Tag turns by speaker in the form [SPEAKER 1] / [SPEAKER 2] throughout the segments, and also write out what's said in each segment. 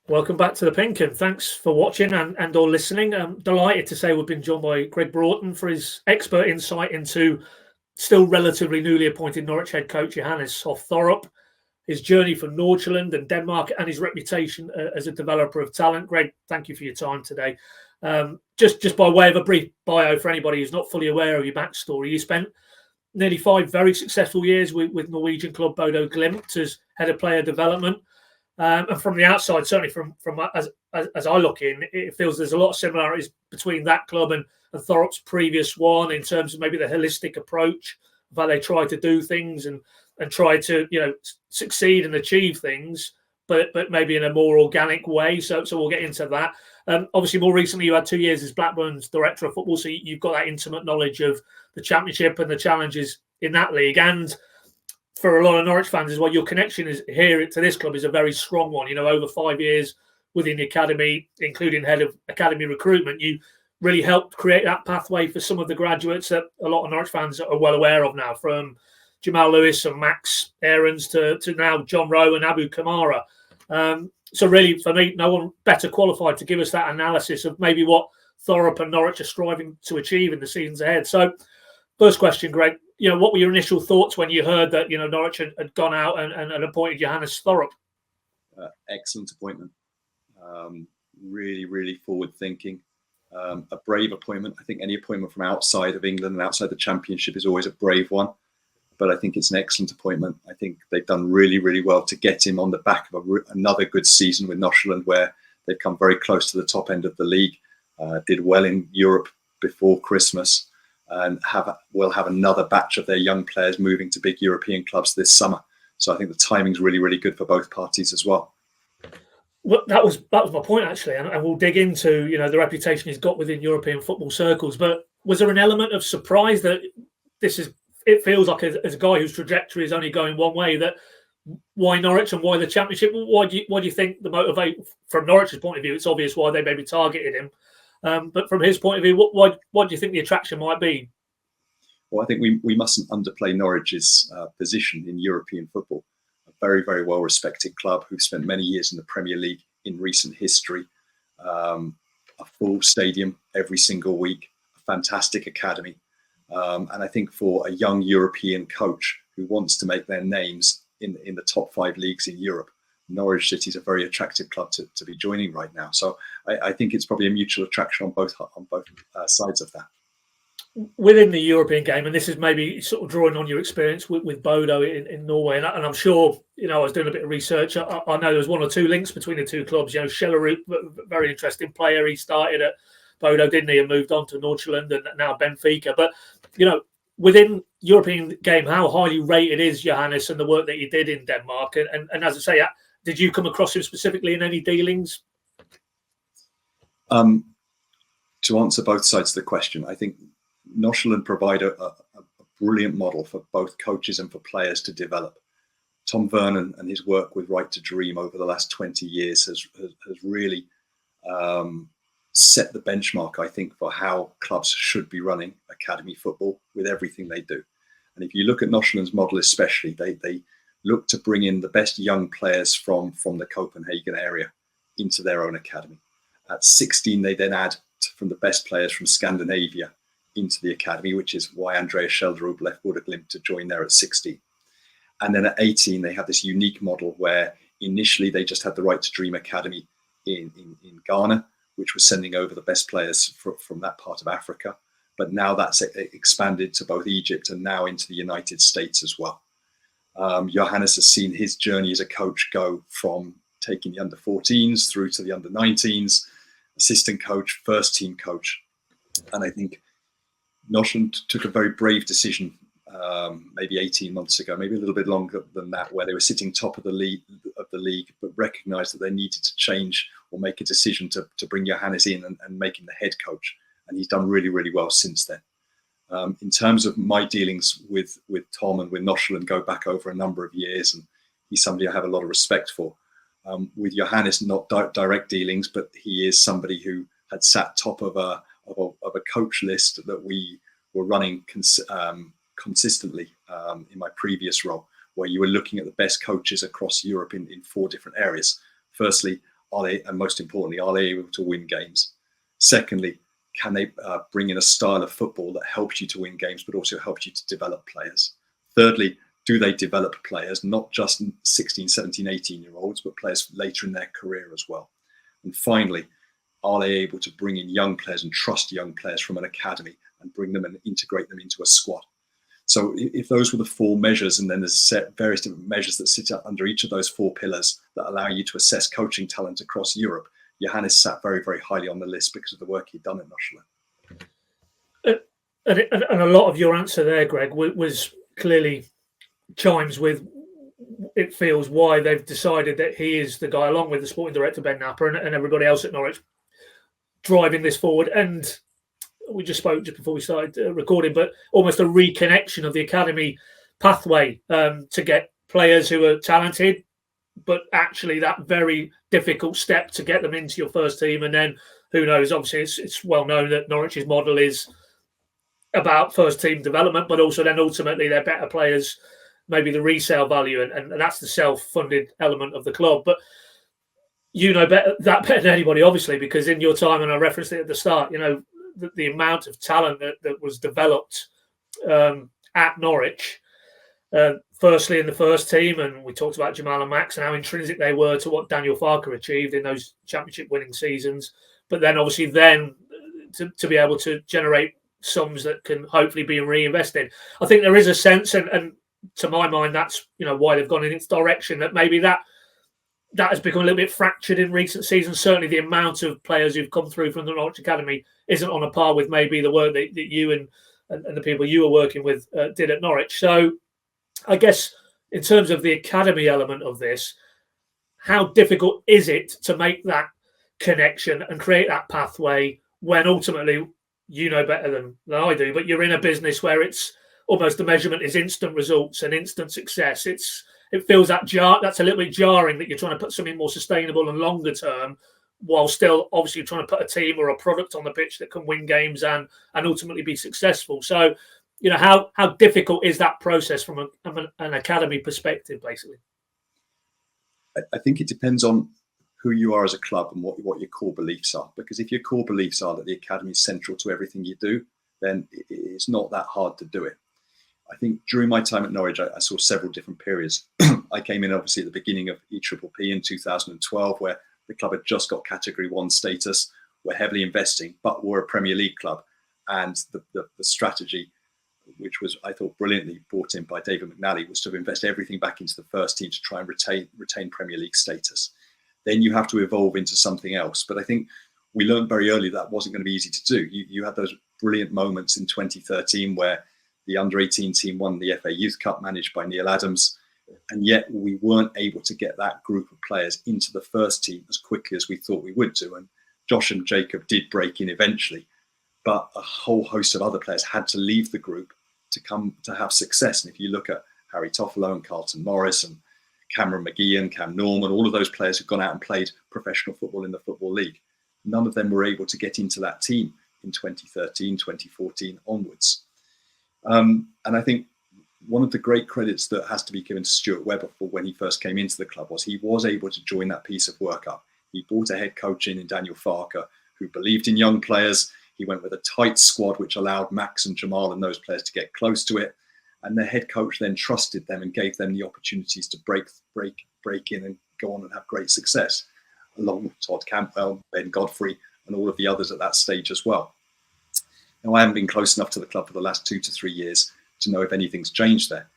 [SPEAKER 1] Welcome back to the Pink, and thanks for watching and or listening. I'm delighted to say we've been joined by Gregg Broughton for his expert insight into still relatively newly appointed Norwich head coach Johannes Hoff Thorup, his journey from Nordsjælland and Denmark, and his reputation as a developer of talent. Gregg, thank you for your time today. Just by way of a brief bio for anybody who's not fully aware of your backstory, you spent nearly 5 very successful years with Norwegian club Bodo Glimt as head of player development. And from the outside, certainly from as I look in, it feels there's a lot of similarities between that club and Thorup's previous one in terms of maybe the holistic approach of how they try to do things and try to succeed and achieve things, but maybe in a more organic way. So we'll get into that. Obviously, more recently, you had 2 years as Blackburn's director of football, so you've got that intimate knowledge of the Championship and the challenges in that league. And for a lot of Norwich fans as well, your connection is here to this club is a very strong one. Over 5 years within the academy, including head of academy recruitment, you really helped create that pathway for some of the graduates that a lot of Norwich fans are well aware of now, from Jamal Lewis and Max Aarons to now John Rowe and Abu Kamara. So really, for me, no one better qualified to give us that analysis of maybe what Thorup and Norwich are striving to achieve in the seasons ahead. So first question, Gregg, what were your initial thoughts when you heard that, Norwich had gone out and appointed Johannes Thorup?
[SPEAKER 2] Excellent appointment. Really, really forward thinking. A brave appointment. I think any appointment from outside of England and outside the Championship is always a brave one. But I think it's an excellent appointment. I think they've done really, really well to get him on the back of another good season with Nordsjælland, where they've come very close to the top end of the league, did well in Europe before Christmas, and will have another batch of their young players moving to big European clubs this summer. So I think the timing's really, really good for both parties as well.
[SPEAKER 1] Well, that was my point, actually, and we'll dig into the reputation he's got within European football circles. But was there an element of surprise that it feels like as a guy whose trajectory is only going one way, that why Norwich and why the Championship? Why do you think the motivate from Norwich's point of view? It's obvious why they maybe targeted him. But from his point of view, what do you think the attraction might be?
[SPEAKER 2] Well, I think we mustn't underplay Norwich's position in European football. A very, very well-respected club who've spent many years in the Premier League in recent history. A full stadium every single week, a fantastic academy. And I think for a young European coach who wants to make their names in the top 5 leagues in Europe, Norwich City is a very attractive club to be joining right now. So I think it's probably a mutual attraction on both sides of that.
[SPEAKER 1] Within the European game, and this is maybe sort of drawing on your experience with Bodo in Norway, and I'm sure, I was doing a bit of research. I know there's 1 or 2 links between the two clubs. Kjellerud, very interesting player. He started at Bodo, didn't he, and moved on to Nordsjælland and now Benfica. But, within European game, how highly rated is Johannes and the work that he did in Denmark? And as I say, did you come across him specifically in any dealings?
[SPEAKER 2] To answer both sides of the question, I think Nordsjælland provide a brilliant model for both coaches and for players to develop. Tom Vernon and his work with Right to Dream over the last 20 years has really set the benchmark, I think, for how clubs should be running academy football with everything they do. And if you look at Nordsjælland's model especially, they look to bring in the best young players from the Copenhagen area into their own academy. At 16, they then add from the best players from Scandinavia into the academy, which is why Andreas Kjellerud left Bodo Glimt to join there at 16. And then at 18, they have this unique model where initially they just had the Right to Dream Academy in Ghana, which was sending over the best players from that part of Africa. But now that's expanded to both Egypt and now into the United States as well. Johannes has seen his journey as a coach go from taking the under-14s through to the under-19s, assistant coach, first team coach. And I think Nordsjælland took a very brave decision maybe 18 months ago, maybe a little bit longer than that, where they were sitting top of the league, but recognized that they needed to change or make a decision to bring Johannes in and make him the head coach. And he's done really, really well since then. In terms of my dealings with Tom and with Nordsjælland, go back over a number of years, and he's somebody I have a lot of respect for. With Johannes, not direct dealings, but he is somebody who had sat top of a coach list that we were running consistently in my previous role, where you were looking at the best coaches across Europe in 4 different areas. Firstly, and most importantly, are they able to win games? Secondly, can they bring in a style of football that helps you to win games, but also helps you to develop players? Thirdly, do they develop players, not just 16, 17, 18-year-olds, but players later in their career as well? And finally, are they able to bring in young players and trust young players from an academy and bring them and integrate them into a squad? So if those were the four measures, and then there's various different measures that sit under each of those four pillars that allow you to assess coaching talent across Europe, Johannes sat very, very highly on the list because of the work he'd done at Norwich.
[SPEAKER 1] And a lot of your answer there, Greg, was clearly chimes with, it feels, why they've decided that he is the guy, along with the sporting director Ben Napper and everybody else at Norwich, driving this forward. And we just spoke just before we started recording, but almost a reconnection of the academy pathway to get players who are talented, but actually that very difficult step to get them into your first team. And then who knows, obviously it's well known that Norwich's model is about first team development, but also then ultimately they're better players, maybe the resale value, and that's the self-funded element of the club. But you know better than anybody, obviously, because in your time, and I referenced it at the start, you know, the amount of talent that was developed at Norwich, firstly in the first team, and we talked about Jamal and Max and how intrinsic they were to what Daniel Farke achieved in those championship winning seasons, but then obviously to be able to generate sums that can hopefully be reinvested. I think there is a sense, and to my mind, that's, you know, why they've gone in its direction, that maybe that has become a little bit fractured in recent seasons. Certainly the amount of players who've come through from the Norwich Academy isn't on a par with maybe the work that you and the people you were working with did at Norwich. So I guess in terms of the academy element of this, how difficult is it to make that connection and create that pathway when ultimately, you know better than I do, but you're in a business where it's almost the measurement is instant results and instant success. It feels that's a little bit jarring, that you're trying to put something more sustainable and longer term, while still obviously trying to put a team or a product on the pitch that can win games and ultimately be successful. So, you know, how difficult is that process from an academy perspective, basically?
[SPEAKER 2] I think it depends on who you are as a club and what your core beliefs are. Because if your core beliefs are that the academy is central to everything you do, then it's not that hard to do it. I think during my time at Norwich, I saw several different periods. I came in obviously at the beginning of EPPP in 2012, where the club had just got Category 1 status, were heavily investing, but were a Premier League club. And the strategy, which was, I thought, brilliantly brought in by David McNally, was to invest everything back into the first team to try and retain Premier League status. Then you have to evolve into something else. But I think we learned very early that wasn't going to be easy to do. You had those brilliant moments in 2013 where the under-18 team won the FA Youth Cup managed by Neil Adams, and yet we weren't able to get that group of players into the first team as quickly as we thought we would do. And Josh and Jacob did break in eventually, but a whole host of other players had to leave the group to come to have success. And if you look at Harry Toffolo and Carlton Morris and Cameron McGee and Cam Norman, all of those players who've gone out and played professional football in the Football League, none of them were able to get into that team in 2013, 2014 onwards. And I think one of the great credits that has to be given to Stuart Webber for when he first came into the club was he was able to join that piece of work up. He brought a head coach in Daniel Farke, who believed in young players. He went with a tight squad, which allowed Max and Jamal and those players to get close to it. And the head coach then trusted them and gave them the opportunities to break in and go on and have great success, along with Todd Campbell, Ben Godfrey, and all of the others at that stage as well. Now, I haven't been close enough to the club for the last 2 to 3 years to know if anything's changed there.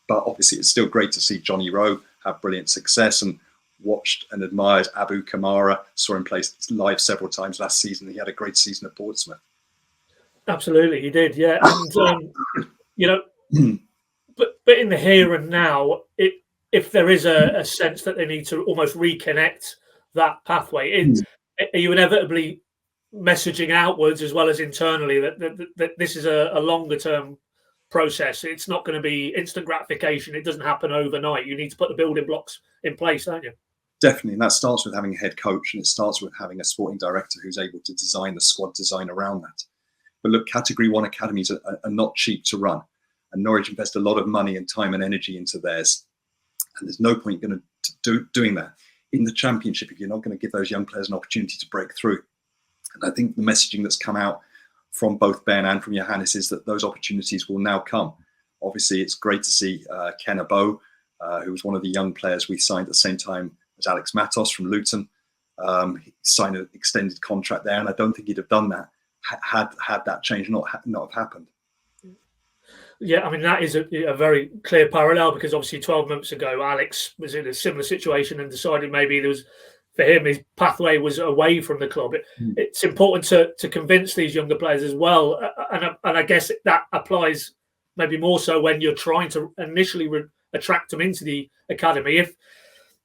[SPEAKER 2] But obviously, it's still great to see Johnny Rowe have brilliant success, and watched and admired Abu Kamara, saw him play live several times last season. He had a great season at Portsmouth.
[SPEAKER 1] Absolutely, he did, yeah. And, you know, but in the here and now, if there is a sense that they need to almost reconnect that pathway, are you inevitably messaging outwards as well as internally that this is a longer term process? It's not going to be instant gratification. It doesn't happen overnight. You need to put the building blocks in place, don't you?
[SPEAKER 2] Definitely, and that starts with having a head coach, and it starts with having a sporting director who's able to design the squad design around that. But look, Category 1 academies are not cheap to run, and Norwich invest a lot of money and time and energy into theirs, and there's no point doing that in the Championship if you're not going to give those young players an opportunity to break through. And I think the messaging that's come out from both Ben and from Johannes is that those opportunities will now come. Obviously, it's great to see Ken Abo, who was one of the young players we signed at the same time as Alex Matos from Luton. He signed an extended contract there, and I don't think he'd have done that had that change not have happened.
[SPEAKER 1] Yeah, I mean, that is a very clear parallel, because obviously 12 months ago, Alex was in a similar situation and decided maybe there was, for him, his pathway was away from the club. It's important to convince these younger players as well. And I guess that applies maybe more so when you're trying to initially attract them into the academy. If,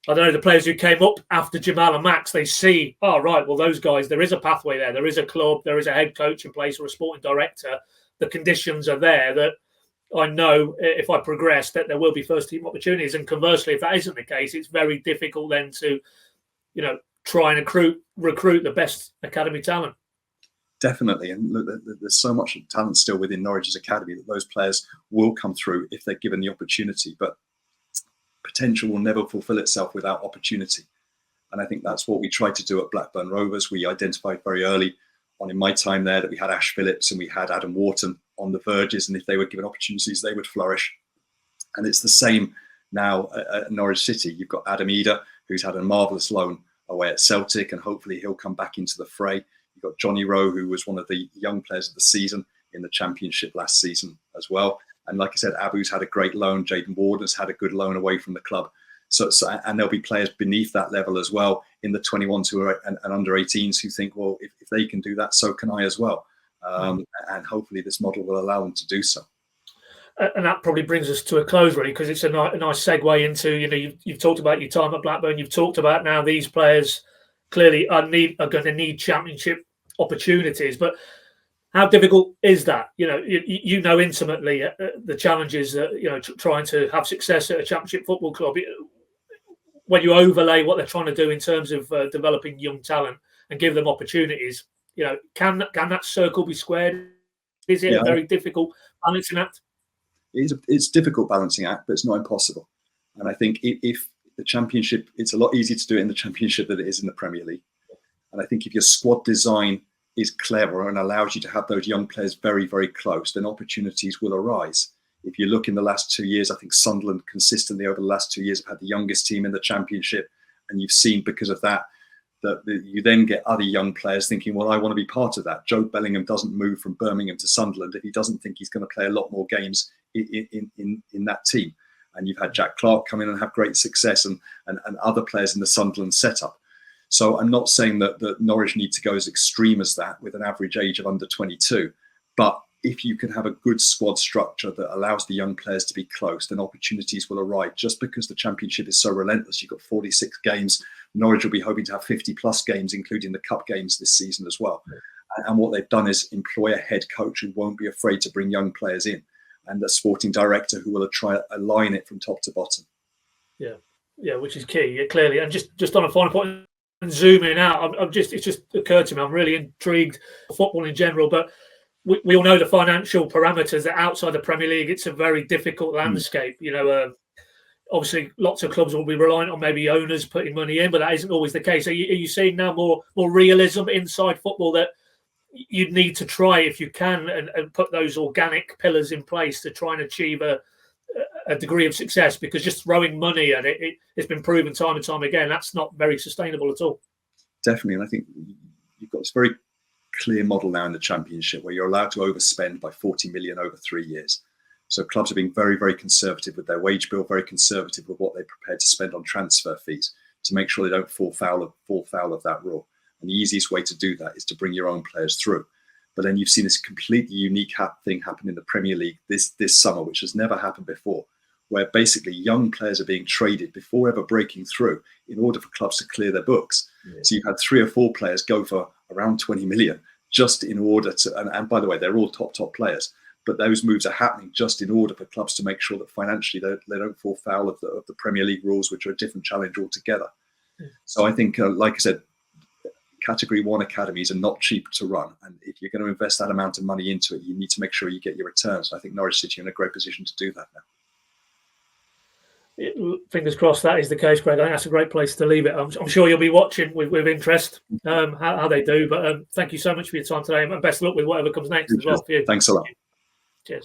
[SPEAKER 1] I don't know, the players who came up after Jamal and Max, they see, oh, right, well, those guys, there is a pathway there. There is a club, there is a head coach in place or a sporting director. The conditions are there that I know if I progress that there will be first team opportunities. And conversely, if that isn't the case, it's very difficult then to, try and recruit the best academy talent.
[SPEAKER 2] Definitely. And look, there's so much talent still within Norwich's academy that those players will come through if they're given the opportunity. But potential will never fulfill itself without opportunity. And I think that's what we tried to do at Blackburn Rovers. We identified very early on in my time there that we had Ash Phillips and we had Adam Wharton on the verges. And if they were given opportunities, they would flourish. And it's the same now at Norwich City. You've got Adam Eder, who's had a marvellous loan away at Celtic, and hopefully he'll come back into the fray. You've got Johnny Rowe, who was one of the young players of the season in the Championship last season as well. And like I said, Abu's had a great loan. Jaden Ward has had a good loan away from the club. So and there'll be players beneath that level as well in the 21s who are and under 18s who think, well, if they can do that, so can I as well. And hopefully this model will allow them to do so.
[SPEAKER 1] And that probably brings us to a close, really, because it's a nice segue into, you've talked about your time at Blackburn. You've talked about now these players clearly are going to need Championship opportunities. But how difficult is that? You know intimately the challenges that, trying to have success at a Championship football club. When you overlay what they're trying to do in terms of developing young talent and give them opportunities, can that circle be squared? Is it a very difficult balancing act?
[SPEAKER 2] It's a difficult balancing act, but it's not impossible. And I think if the Championship, it's a lot easier to do it in the Championship than it is in the Premier League. And I think if your squad design is clever and allows you to have those young players very, very close, then opportunities will arise. If you look in the last 2 years, I think Sunderland consistently over the last 2 years have had the youngest team in the Championship. And you've seen because of that you then get other young players thinking, well, I want to be part of that. Joe Bellingham doesn't move from Birmingham to Sunderland if he doesn't think he's going to play a lot more games in that team. And you've had Jack Clark come in and have great success and other players in the Sunderland setup. So I'm not saying that Norwich need to go as extreme as that with an average age of under 22. But if you can have a good squad structure that allows the young players to be close, then opportunities will arrive. Just because the Championship is so relentless, you've got 46 games. Norwich will be hoping to have 50 plus games, including the cup games this season as well. And what they've done is employ a head coach who won't be afraid to bring young players in, and a sporting director who will try to align it from top to bottom.
[SPEAKER 1] Yeah, which is key, clearly. And just on a final point, and zooming out, it's just occurred to me, I'm really intrigued with football in general, but we all know the financial parameters that outside the Premier League, it's a very difficult landscape. Obviously, lots of clubs will be reliant on maybe owners putting money in, but that isn't always the case. Are you seeing now more realism inside football that you need to try, if you can, and put those organic pillars in place to try and achieve a degree of success? Because just throwing money at it's been proven time and time again, that's not very sustainable at all.
[SPEAKER 2] Definitely. And I think you've got this very clear model now in the Championship where you're allowed to overspend by 40 million over 3 years. So clubs are being very, very conservative with their wage bill, very conservative with what they're prepared to spend on transfer fees to make sure they don't fall foul of that rule. And the easiest way to do that is to bring your own players through. But then you've seen this completely unique thing happen in the Premier League this summer, which has never happened before, where basically young players are being traded before ever breaking through in order for clubs to clear their books. Yeah. So you've had 3 or 4 players go for around 20 million just in order to, and by the way, they're all top players, but those moves are happening just in order for clubs to make sure that financially they don't fall foul of the Premier League rules, which are a different challenge altogether. Yeah. So I think, like I said, Category 1 academies are not cheap to run. And if you're going to invest that amount of money into it, you need to make sure you get your returns. I think Norwich City are in a great position to do that now.
[SPEAKER 1] Fingers crossed that is the case, Greg. I think that's a great place to leave it. I'm sure you'll be watching with interest how they do. But thank you so much for your time today, and best of luck with whatever comes next as well for you.
[SPEAKER 2] Thanks a lot.
[SPEAKER 1] Cheers.